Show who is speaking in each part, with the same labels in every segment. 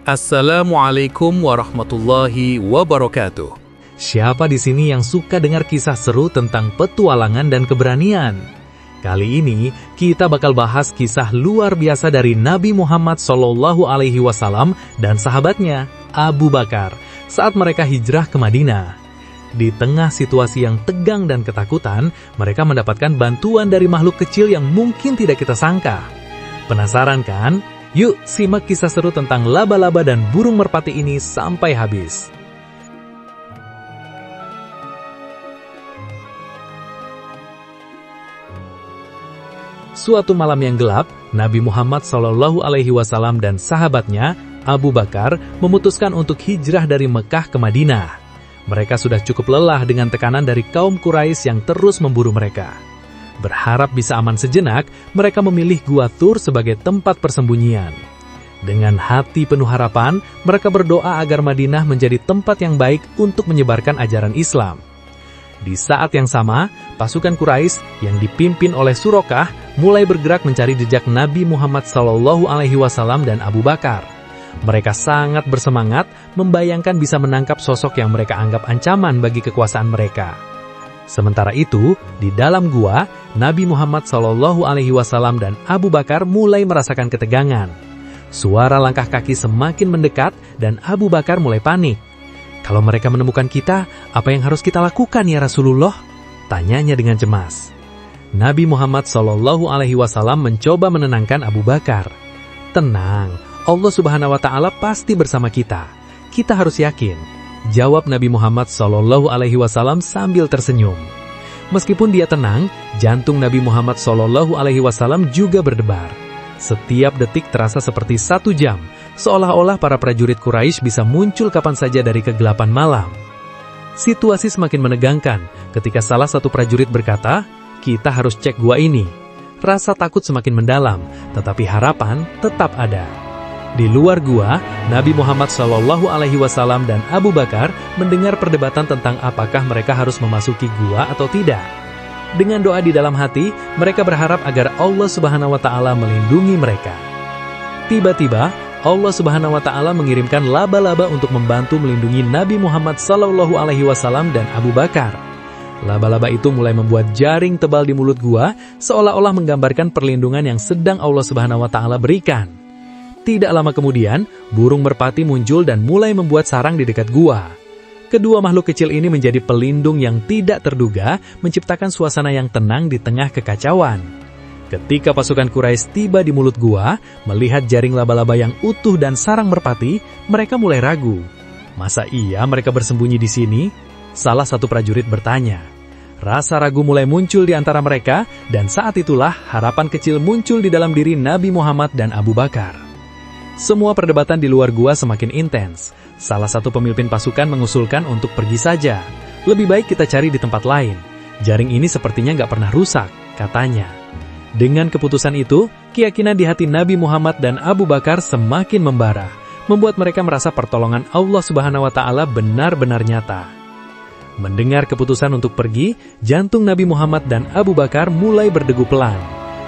Speaker 1: Assalamualaikum warahmatullahi wabarakatuh.
Speaker 2: Siapa di sini yang suka dengar kisah seru tentang petualangan dan keberanian? Kali ini kita bakal bahas kisah luar biasa dari Nabi Muhammad SAW dan sahabatnya, Abu Bakar, saat mereka hijrah ke Madinah. Di tengah situasi yang tegang dan ketakutan, mereka mendapatkan bantuan dari makhluk kecil yang mungkin tidak kita sangka. Penasaran kan? Yuk simak kisah seru tentang laba-laba dan burung merpati ini sampai habis. Suatu malam yang gelap, Nabi Muhammad SAW dan sahabatnya, Abu Bakar, memutuskan untuk hijrah dari Mekah ke Madinah. Mereka sudah cukup lelah dengan tekanan dari kaum Quraisy yang terus memburu mereka. Berharap bisa aman sejenak, mereka memilih Gua Thur sebagai tempat persembunyian. Dengan hati penuh harapan, mereka berdoa agar Madinah menjadi tempat yang baik untuk menyebarkan ajaran Islam. Di saat yang sama, pasukan Quraisy yang dipimpin oleh Surokah mulai bergerak mencari jejak Nabi Muhammad SAW dan Abu Bakar. Mereka sangat bersemangat membayangkan bisa menangkap sosok yang mereka anggap ancaman bagi kekuasaan mereka. Sementara itu, di dalam gua, Nabi Muhammad SAW dan Abu Bakar mulai merasakan ketegangan. Suara langkah kaki semakin mendekat dan Abu Bakar mulai panik. Kalau mereka menemukan kita, apa yang harus kita lakukan ya Rasulullah? Tanyanya dengan cemas. Nabi Muhammad SAW mencoba menenangkan Abu Bakar. Tenang, Allah Subhanahu wa Ta'ala pasti bersama kita. Kita harus yakin. Jawab Nabi Muhammad SAW sambil tersenyum. Meskipun dia tenang, jantung Nabi Muhammad SAW juga berdebar. Setiap detik terasa seperti 1 jam, seolah-olah para prajurit Quraisy bisa muncul kapan saja dari kegelapan malam. Situasi semakin menegangkan ketika salah satu prajurit berkata, "Kita harus cek gua ini." Rasa takut semakin mendalam, tetapi harapan tetap ada. Di luar gua, Nabi Muhammad SAW dan Abu Bakar mendengar perdebatan tentang apakah mereka harus memasuki gua atau tidak. Dengan doa di dalam hati, mereka berharap agar Allah Subhanahu wa Ta'ala melindungi mereka. Tiba-tiba, Allah Subhanahu wa Ta'ala mengirimkan laba-laba untuk membantu melindungi Nabi Muhammad SAW dan Abu Bakar. Laba-laba itu mulai membuat jaring tebal di mulut gua, seolah-olah menggambarkan perlindungan yang sedang Allah Subhanahu wa Ta'ala berikan. Tidak lama kemudian, burung merpati muncul dan mulai membuat sarang di dekat gua. Kedua makhluk kecil ini menjadi pelindung yang tidak terduga, menciptakan suasana yang tenang di tengah kekacauan. Ketika pasukan Quraisy tiba di mulut gua, melihat jaring laba-laba yang utuh dan sarang merpati, mereka mulai ragu. Masa iya mereka bersembunyi di sini? Salah satu prajurit bertanya. Rasa ragu mulai muncul di antara mereka, dan saat itulah harapan kecil muncul di dalam diri Nabi Muhammad dan Abu Bakar. Semua perdebatan di luar gua semakin intens. Salah satu pemimpin pasukan mengusulkan untuk pergi saja. Lebih baik kita cari di tempat lain. Jaring ini sepertinya nggak pernah rusak, katanya. Dengan keputusan itu, keyakinan di hati Nabi Muhammad dan Abu Bakar semakin membara, membuat mereka merasa pertolongan Allah Subhanahu wa Ta'ala benar-benar nyata. Mendengar keputusan untuk pergi, jantung Nabi Muhammad dan Abu Bakar mulai berdegu pelan.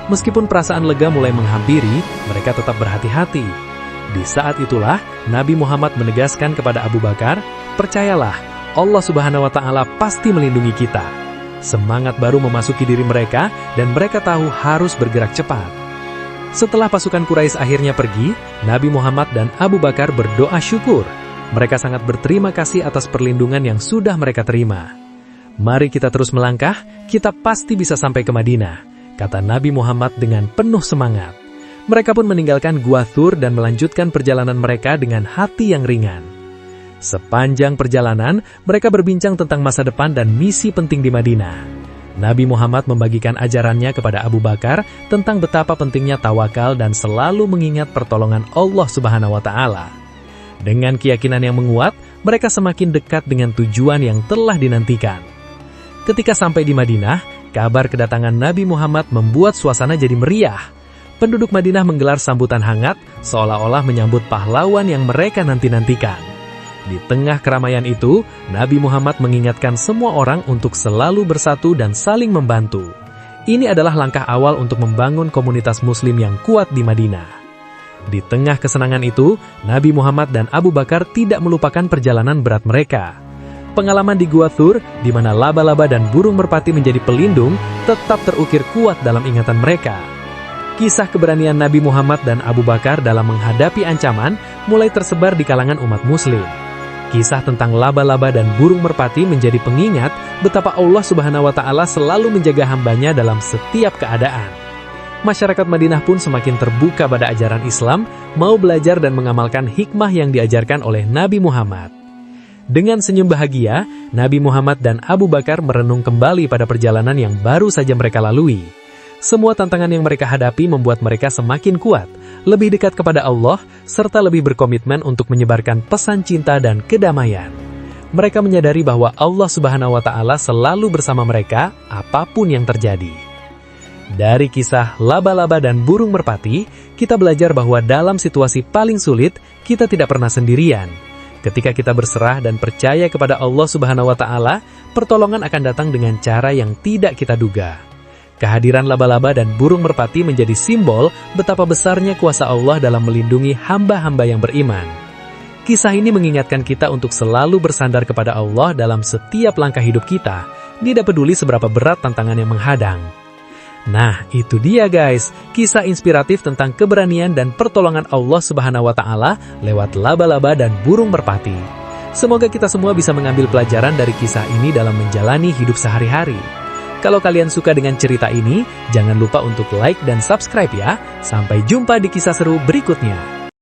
Speaker 2: Meskipun perasaan lega mulai menghampiri, mereka tetap berhati-hati. Di saat itulah, Nabi Muhammad menegaskan kepada Abu Bakar, "Percayalah, Allah Subhanahu wa Ta'ala pasti melindungi kita." Semangat baru memasuki diri mereka, dan mereka tahu harus bergerak cepat. Setelah pasukan Quraisy akhirnya pergi, Nabi Muhammad dan Abu Bakar berdoa syukur. Mereka sangat berterima kasih atas perlindungan yang sudah mereka terima. "Mari kita terus melangkah, kita pasti bisa sampai ke Madinah," kata Nabi Muhammad dengan penuh semangat. Mereka pun meninggalkan Gua Thur dan melanjutkan perjalanan mereka dengan hati yang ringan. Sepanjang perjalanan, mereka berbincang tentang masa depan dan misi penting di Madinah. Nabi Muhammad membagikan ajarannya kepada Abu Bakar tentang betapa pentingnya tawakal dan selalu mengingat pertolongan Allah Subhanahu wa Ta'ala. Dengan keyakinan yang menguat, mereka semakin dekat dengan tujuan yang telah dinantikan. Ketika sampai di Madinah, kabar kedatangan Nabi Muhammad membuat suasana jadi meriah. Penduduk Madinah menggelar sambutan hangat, seolah-olah menyambut pahlawan yang mereka nanti-nantikan. Di tengah keramaian itu, Nabi Muhammad mengingatkan semua orang untuk selalu bersatu dan saling membantu. Ini adalah langkah awal untuk membangun komunitas Muslim yang kuat di Madinah. Di tengah kesenangan itu, Nabi Muhammad dan Abu Bakar tidak melupakan perjalanan berat mereka. Pengalaman di Gua Thur, di mana laba-laba dan burung merpati menjadi pelindung, tetap terukir kuat dalam ingatan mereka. Kisah keberanian Nabi Muhammad dan Abu Bakar dalam menghadapi ancaman mulai tersebar di kalangan umat muslim. Kisah tentang laba-laba dan burung merpati menjadi pengingat betapa Allah Subhanahu wa Ta'ala selalu menjaga hambanya dalam setiap keadaan. Masyarakat Madinah pun semakin terbuka pada ajaran Islam, mau belajar dan mengamalkan hikmah yang diajarkan oleh Nabi Muhammad. Dengan senyum bahagia, Nabi Muhammad dan Abu Bakar merenung kembali pada perjalanan yang baru saja mereka lalui. Semua tantangan yang mereka hadapi membuat mereka semakin kuat, lebih dekat kepada Allah, serta lebih berkomitmen untuk menyebarkan pesan cinta dan kedamaian. Mereka menyadari bahwa Allah Subhanahu wa Ta'ala selalu bersama mereka, apapun yang terjadi. Dari kisah laba-laba dan burung merpati, kita belajar bahwa dalam situasi paling sulit, kita tidak pernah sendirian. Ketika kita berserah dan percaya kepada Allah Subhanahu wa Ta'ala, pertolongan akan datang dengan cara yang tidak kita duga. Kehadiran laba-laba dan burung merpati menjadi simbol betapa besarnya kuasa Allah dalam melindungi hamba-hamba yang beriman. Kisah ini mengingatkan kita untuk selalu bersandar kepada Allah dalam setiap langkah hidup kita, tidak peduli seberapa berat tantangan yang menghadang. Nah, itu dia guys, kisah inspiratif tentang keberanian dan pertolongan Allah Subhanahu wa Ta'ala lewat laba-laba dan burung merpati. Semoga kita semua bisa mengambil pelajaran dari kisah ini dalam menjalani hidup sehari-hari. Kalau kalian suka dengan cerita ini, jangan lupa untuk like dan subscribe ya. Sampai jumpa di kisah seru berikutnya.